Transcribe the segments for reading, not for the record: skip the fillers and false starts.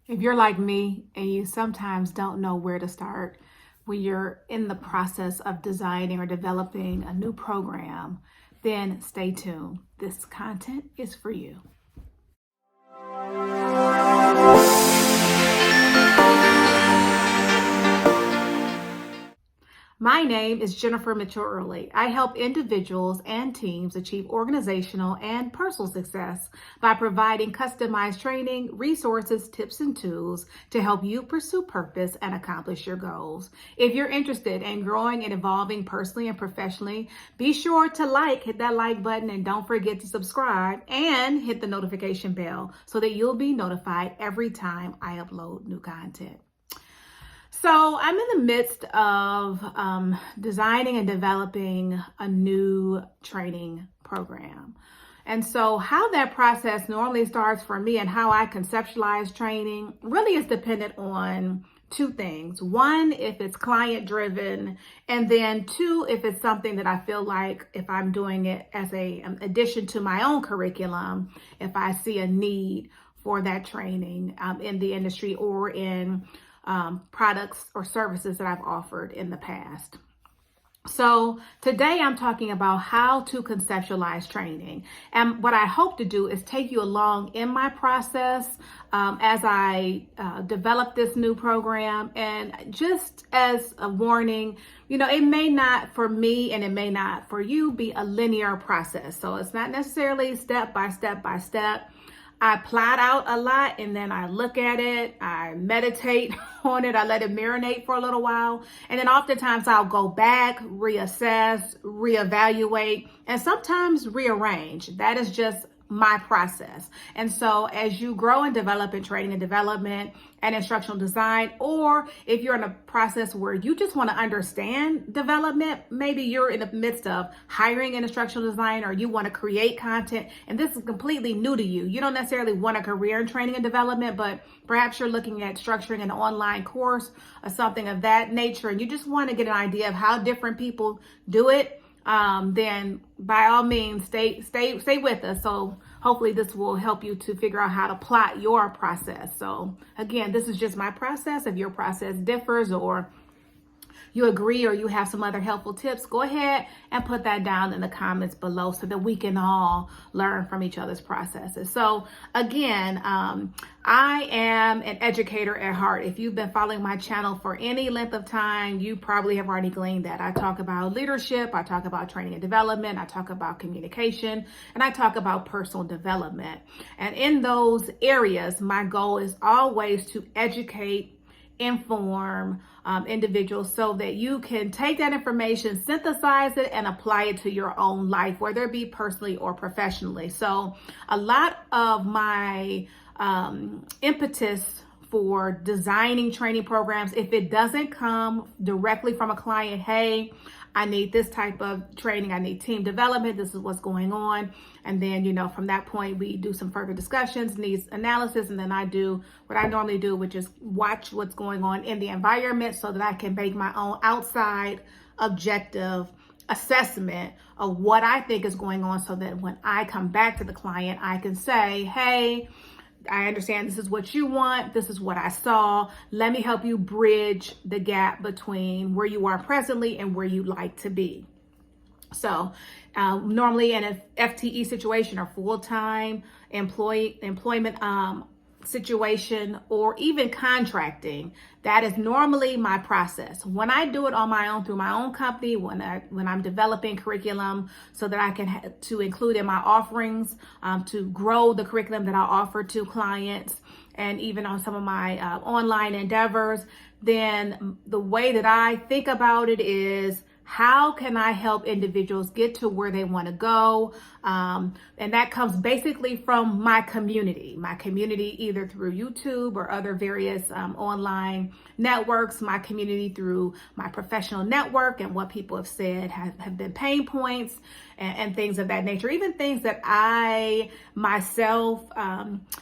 If you're like me and you sometimes don't know where to start when you're in the process of designing or developing a new program, then stay tuned. This content is for you. My name is Jennifer Mitchell-Early. I help individuals and teams achieve organizational and personal success by providing customized training, resources, tips, and tools to help you pursue purpose and accomplish your goals. If you're interested in growing and evolving personally and professionally, be sure to hit that like button, and don't forget to subscribe and hit the notification bell so that you'll be notified every time I upload new content. So I'm in the midst of designing and developing a new training program. And so how that process normally starts for me and how I conceptualize training really is dependent on two things. One, if it's client driven, and then two, if it's something that I feel like if I'm doing it as an addition to my own curriculum, if I see a need for that training in the industry or in products or services that I've offered in the past. So today I'm talking about how to conceptualize training. And what I hope to do is take you along in my process as I develop this new program. And just as a warning, it may not for me and it may not for you be a linear process. So it's not necessarily step by step by step. I plot out a lot and then I look at it, I meditate on it, I let it marinate for a little while. And then oftentimes I'll go back, reassess, reevaluate, and sometimes rearrange. That is just my process. And so as you grow and develop in training and development and instructional design, or if you're in a process where you just want to understand development, maybe you're in the midst of hiring an instructional designer or you want to create content and this is completely new to you. You don't necessarily want a career in training and development, but perhaps you're looking at structuring an online course or something of that nature and you just want to get an idea of how different people do it. Then by all means, stay with us. So hopefully this will help you to figure out how to plot your process. So again, this is just my process. If your process differs or you agree or you have some other helpful tips, go ahead and put that down in the comments below so that we can all learn from each other's processes. So again, I am an educator at heart. If you've been following my channel for any length of time, you probably have already gleaned that. I talk about leadership, I talk about training and development, I talk about communication, and I talk about personal development. And in those areas, my goal is always to educate, inform individuals so that you can take that information, synthesize it, and apply it to your own life, whether it be personally or professionally. So a lot of my impetus for designing training programs, if it doesn't come directly from a client, hey, I need this type of training, I need team development, this is what's going on. And then, from that point, we do some further discussions, needs analysis, and then I do what I normally do, which is watch what's going on in the environment so that I can make my own outside objective assessment of what I think is going on so that when I come back to the client, I can say, hey, I understand this is what you want. This is what I saw. Let me help you bridge the gap between where you are presently and where you'd like to be. So normally in an FTE situation or full-time employment situation or even contracting, that is normally my process. When I do it on my own through my own company, when I'm developing curriculum so that I can to include in my offerings, to grow the curriculum that I offer to clients, and even on some of my online endeavors, then the way that I think about it is, how can I help individuals get to where they want to go? And that comes basically from my community either through YouTube or other various online networks, my community through my professional network and what people have said have been pain points and things of that nature, even things that I myself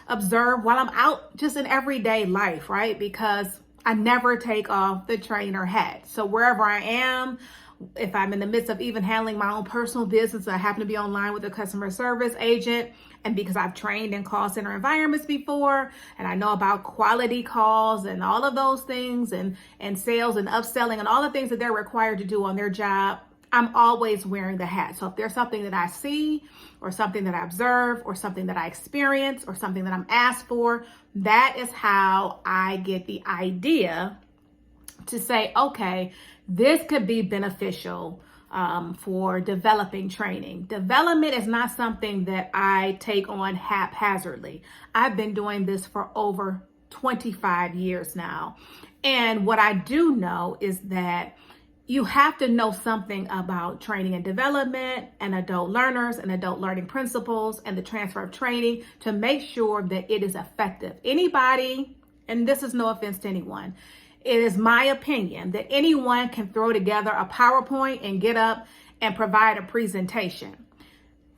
observe while I'm out just in everyday life, right? Because I never take off the trainer hat. So wherever I am, if I'm in the midst of even handling my own personal business, I happen to be online with a customer service agent. And because I've trained in call center environments before, and I know about quality calls and all of those things, and sales and upselling and all the things that they're required to do on their job, I'm always wearing the hat. So if there's something that I see or something that I observe or something that I experience or something that I'm asked for, that is how I get the idea to say, okay, this could be beneficial for developing training. Development is not something that I take on haphazardly. I've been doing this for over 25 years now. And what I do know is that you have to know something about training and development and adult learners and adult learning principles and the transfer of training to make sure that it is effective. Anybody, and this is no offense to anyone, it is my opinion that anyone can throw together a PowerPoint and get up and provide a presentation.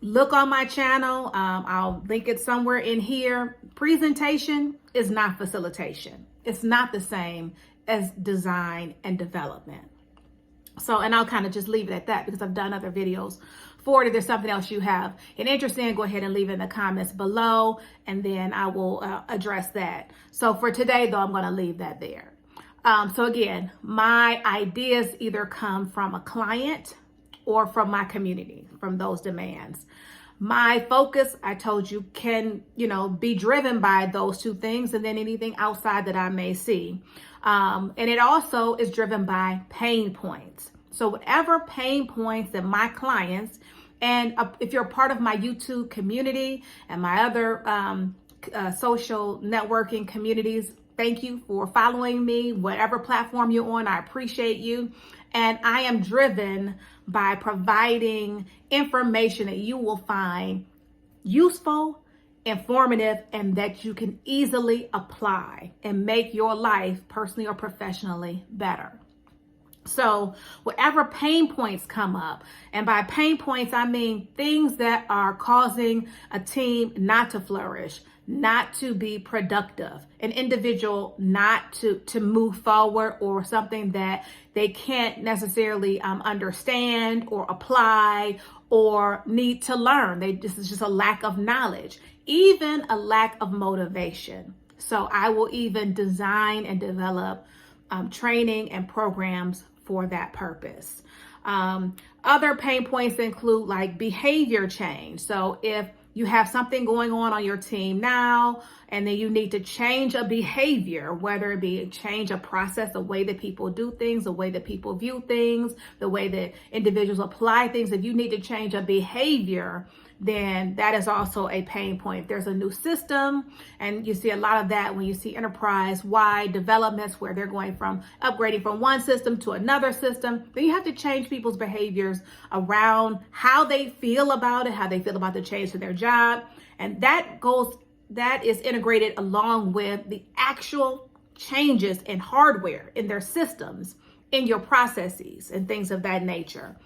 Look on my channel. I'll link it somewhere in here. Presentation is not facilitation. It's not the same as design and development. So, and I'll kind of just leave it at that because I've done other videos for it. If there's something else you have an interest in, go ahead and leave it in the comments below, and then I will address that. So for today, though, I'm going to leave that there. So again, my ideas either come from a client or from my community, from those demands. My focus, I told you, can, be driven by those two things and then anything outside that I may see. And it also is driven by pain points. So whatever pain points that my clients, and if you're a part of my YouTube community and my other social networking communities, thank you for following me, whatever platform you're on. I appreciate you. And I am driven by providing information that you will find useful, informative, and that you can easily apply and make your life personally or professionally better. So whatever pain points come up, and by pain points, I mean things that are causing a team not to flourish, not to be productive, an individual not to move forward, or something that they can't necessarily understand or apply or need to learn. This is just a lack of knowledge, even a lack of motivation. So I will even design and develop training and programs for that purpose. Other pain points include like behavior change. So if you have something going on your team now, and then you need to change a behavior, whether it be change a process, the way that people do things, the way that people view things, the way that individuals apply things. If you need to change a behavior, then that is also a pain point. If there's a new system, and you see a lot of that when you see enterprise-wide developments where they're going from upgrading from one system to another system, then you have to change people's behaviors around how they feel about it, how they feel about the change to their job. And that is integrated along with the actual changes in hardware, in their systems, in your processes, and things of that nature.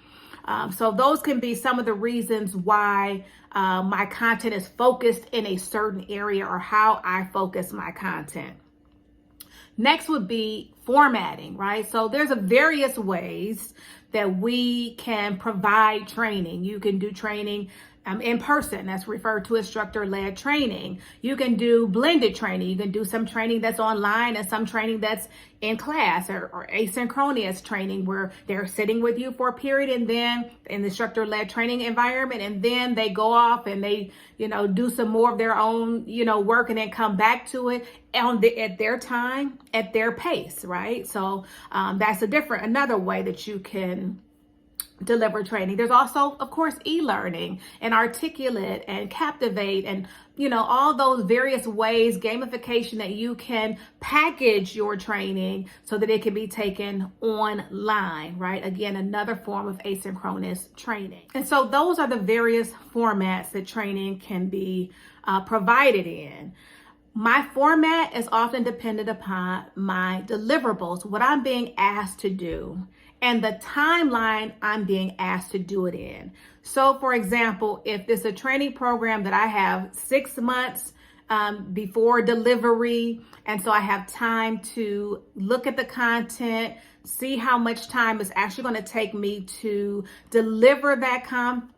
So those can be some of the reasons why my content is focused in a certain area, or how I focus my content. Next would be formatting, right? So there's various ways that we can provide training. You can do training in person, that's referred to as instructor-led training. You can do blended training. You can do some training that's online and some training that's in class, or asynchronous training where they're sitting with you for a period, and then in the instructor-led training environment, and then they go off and they, do some more of their own, work, and then come back to it at their time, at their pace, right? So that's another way that you can deliver training. There's also, of course, e-learning and Articulate and Captivate, and all those various ways, gamification, that you can package your training so that it can be taken online, right? Again, another form of asynchronous training. And so those are the various formats that training can be provided in. My format is often dependent upon my deliverables, what I'm being asked to do, and the timeline I'm being asked to do it in. So for example, if it's a training program that I have 6 months before delivery, and so I have time to look at the content, see how much time it's actually going to take me to deliver that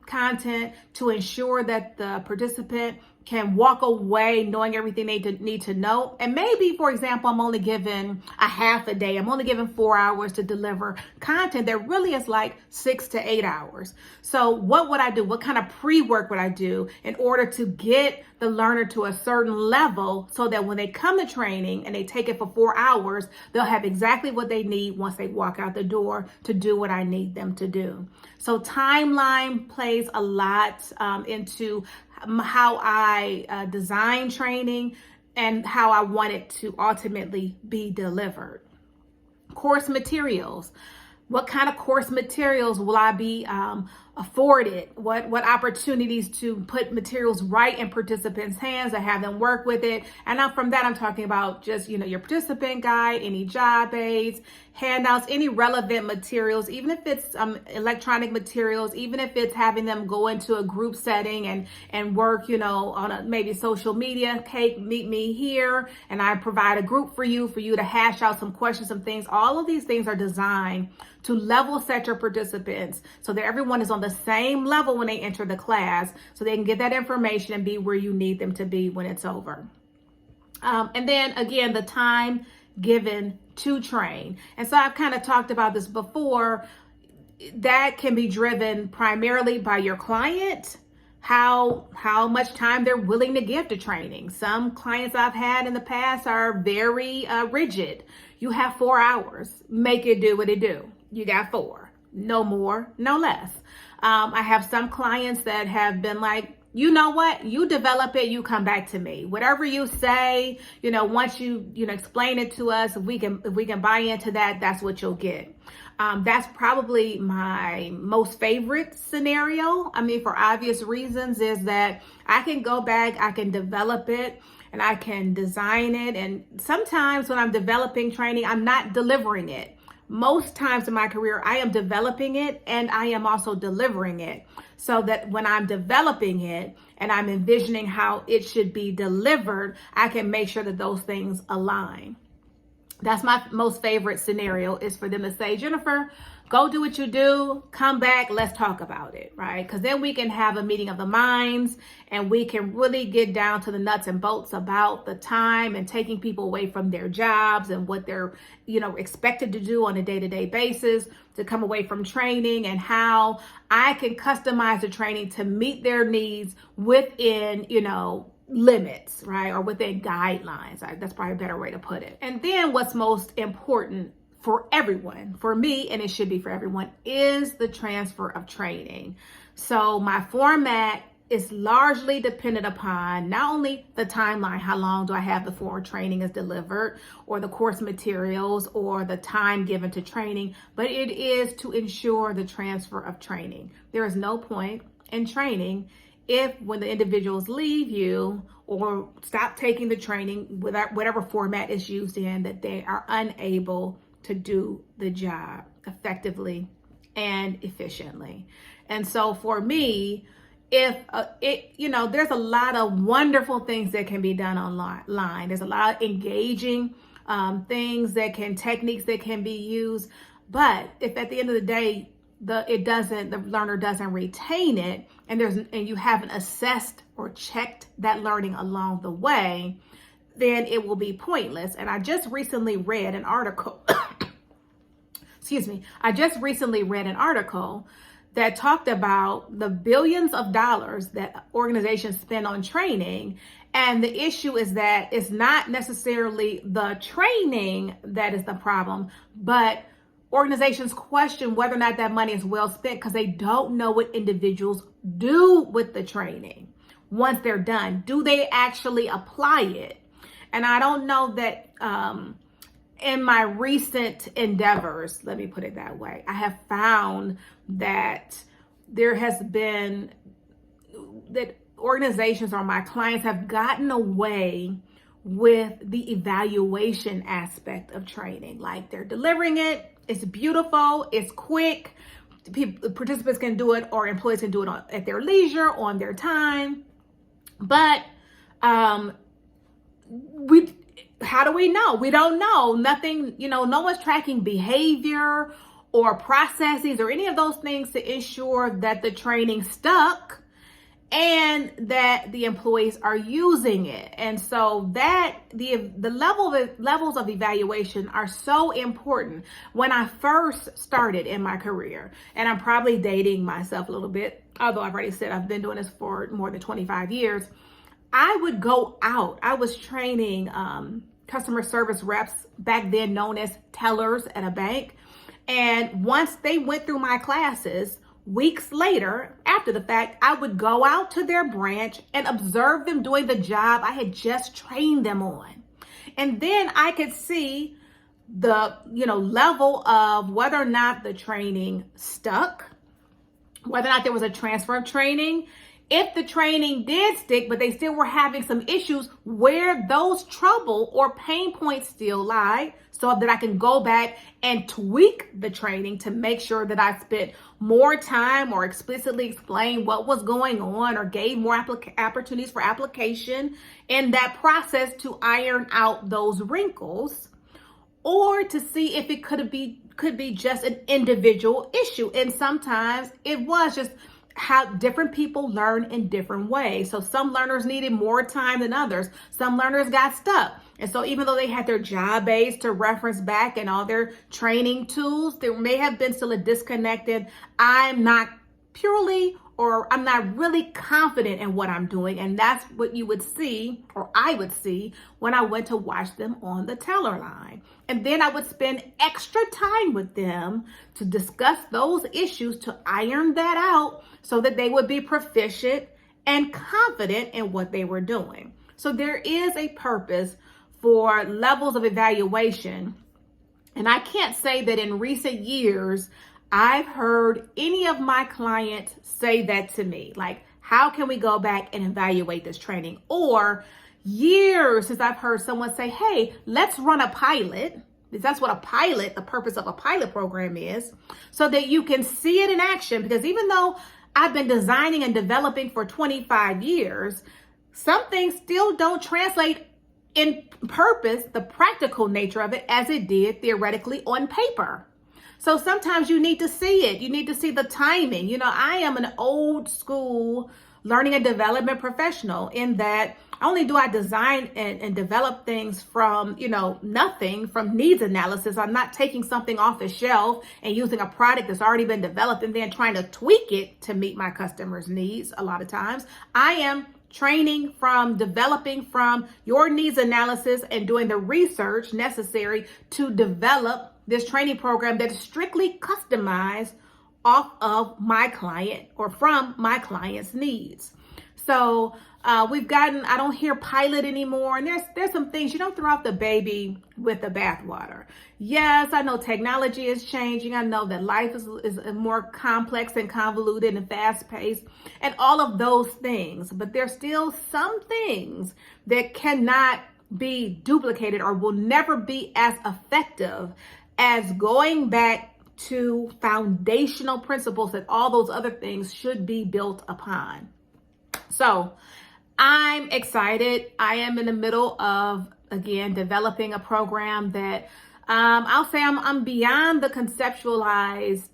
content to ensure that the participant can walk away knowing everything they need to know. And maybe, for example, I'm only given a half a day. I'm only given 4 hours to deliver content that really is like 6 to 8 hours. So what would I do? What kind of pre-work would I do in order to get the learner to a certain level so that when they come to training and they take it for 4 hours, they'll have exactly what they need once they walk out the door to do what I need them to do. So timeline plays a lot into how I design training and how I want it to ultimately be delivered. Course materials. What kind of course materials will I be afforded? What opportunities to put materials right in participants' hands to have them work with it? And now from that, I'm talking about just, your participant guide, any job aids, handouts, any relevant materials, even if it's electronic materials, even if it's having them go into a group setting and work, on maybe social media. Hey, meet me here, and I provide a group for you to hash out some questions, some things. All of these things are designed to level set your participants so that everyone is on the same level when they enter the class, so they can get that information and be where you need them to be when it's over. And then again, the time given to train. And so I've kind of talked about this before. That can be driven primarily by your client, how much time they're willing to give to training. Some clients I've had in the past are very rigid. You have 4 hours, make it do what it do. You got 4, no more, no less. I have some clients that have been like, you know what, you develop it, you come back to me. Whatever you say, once you explain it to us, if we can buy into that, that's what you'll get. That's probably my most favorite scenario. I mean, for obvious reasons, is that I can go back, I can develop it, and I can design it. And sometimes when I'm developing training, I'm not delivering it. Most times in my career, I am developing it and I am also delivering it, so that when I'm developing it and I'm envisioning how it should be delivered, I can make sure that those things align. That's my most favorite scenario, is for them to say, Jennifer, go do what you do, come back, let's talk about it, right? Because then we can have a meeting of the minds and we can really get down to the nuts and bolts about the time and taking people away from their jobs and what they're, expected to do on a day-to-day basis, to come away from training, and how I can customize the training to meet their needs within, limits, right? Or within guidelines. That's probably a better way to put it. And then what's most important for everyone, for me, and it should be for everyone, is the transfer of training. So my format is largely dependent upon not only the timeline, how long do I have before training is delivered, or the course materials, or the time given to training, but it is to ensure the transfer of training. There is no point in training if, when the individuals leave you or stop taking the training, whatever format is used in, that they are unable to do the job effectively and efficiently. And so for me, if there's a lot of wonderful things that can be done online. There's a lot of engaging techniques that can be used. But if at the end of the day, the learner doesn't retain it, and you haven't assessed or checked that learning along the way, then it will be pointless. And I just recently read an article. I just recently read an article that talked about the billions of dollars that organizations spend on training. And the issue is that it's not necessarily the training that is the problem, but organizations question whether or not that money is well spent because they don't know what individuals do with the training once they're done. Do they actually apply it? And I don't know that in my recent endeavors, let me put it that way, I have found that there has been that organizations or my clients have gotten away with the evaluation aspect of training. Like, they're delivering it, it's beautiful, it's quick, participants can do it, or employees can do it at their leisure, on their time. But how do we know? We don't know. Nothing, no one's tracking behavior or processes or any of those things to ensure that the training stuck and that the employees are using it. And so that the levels of evaluation are so important. When I first started in my career, and I'm probably dating myself a little bit, although I've already said I've been doing this for more than 25 years, I would go out. I was training customer service reps, back then known as tellers at a bank. And once they went through my classes, weeks later, after the fact, I would go out to their branch and observe them doing the job I had just trained them on. And then I could see the, level of whether or not the training stuck, whether or not there was a transfer of training. If the training did stick, but they still were having some issues, where those trouble or pain points still lie, so that I can go back and tweak the training to make sure that I spent more time or explicitly explained what was going on or gave more opportunities for application in that process to iron out those wrinkles, or to see if it could be just an individual issue. And sometimes it was just how different people learn in different ways. So some learners needed more time than others. Some learners got stuck. And so even though they had their job aids to reference back and all their training tools, there may have been still a disconnected, I'm not really confident in what I'm doing. And that's what you would see, or I would see, when I went to watch them on the teller line. And then I would spend extra time with them to discuss those issues, to iron that out so that they would be proficient and confident in what they were doing. So there is a purpose for levels of evaluation. And I can't say that in recent years, I've heard any of my clients say that to me, like, how can we go back and evaluate this training? Or years since I've heard someone say, hey, let's run a pilot. That's what the purpose of a pilot program is, so that you can see it in action. Because even though I've been designing and developing for 25 years, some things still don't translate in purpose, the practical nature of it, as it did theoretically on paper. So sometimes you need to see it. You need to see the timing. I am an old school learning and development professional in that not only do I design and develop things from, nothing, from needs analysis. I'm not taking something off the shelf and using a product that's already been developed and then trying to tweak it to meet my customers' needs. A lot of times I am training from, developing from your needs analysis and doing the research necessary to develop this training program that is strictly customized off of my client or from my client's needs. So I don't hear pilot anymore. And there's some things, you don't throw out the baby with the bathwater. Yes, I know technology is changing. I know that life is more complex and convoluted and fast paced and all of those things. But there's still some things that cannot be duplicated or will never be as effective as going back to foundational principles that all those other things should be built upon. So I'm excited. I am in the middle of, again, developing a program that I'll say I'm beyond the conceptualized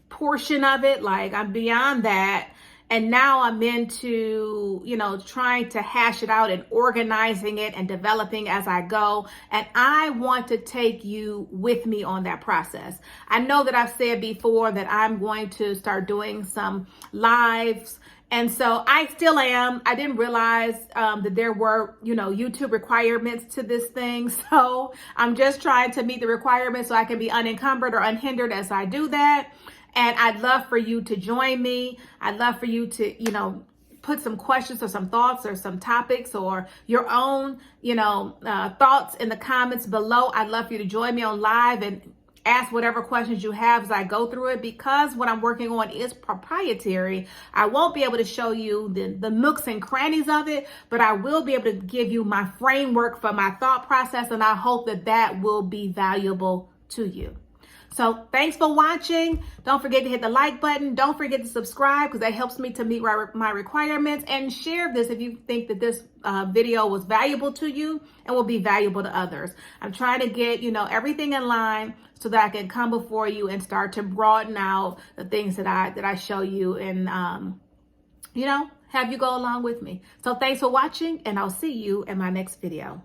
portion of it. Like, I'm beyond that. And now I'm into, trying to hash it out and organizing it and developing as I go. And I want to take you with me on that process. I know that I've said before that I'm going to start doing some lives. And so I still am. I didn't realize that there were, YouTube requirements to this thing. So I'm just trying to meet the requirements so I can be unencumbered or unhindered as I do that. And I'd love for you to join me. I'd love for you to, put some questions or some thoughts or some topics or your own, thoughts in the comments below. I'd love for you to join me on live and ask whatever questions you have as I go through it. Because what I'm working on is proprietary, I won't be able to show you the nooks and crannies of it, but I will be able to give you my framework for my thought process. And I hope that will be valuable to you. So thanks for watching. Don't forget to hit the like button. Don't forget to subscribe because that helps me to meet my requirements, and share this if you think that this video was valuable to you and will be valuable to others. I'm trying to get, everything in line so that I can come before you and start to broaden out the things that I show you, and, have you go along with me. So thanks for watching, and I'll see you in my next video.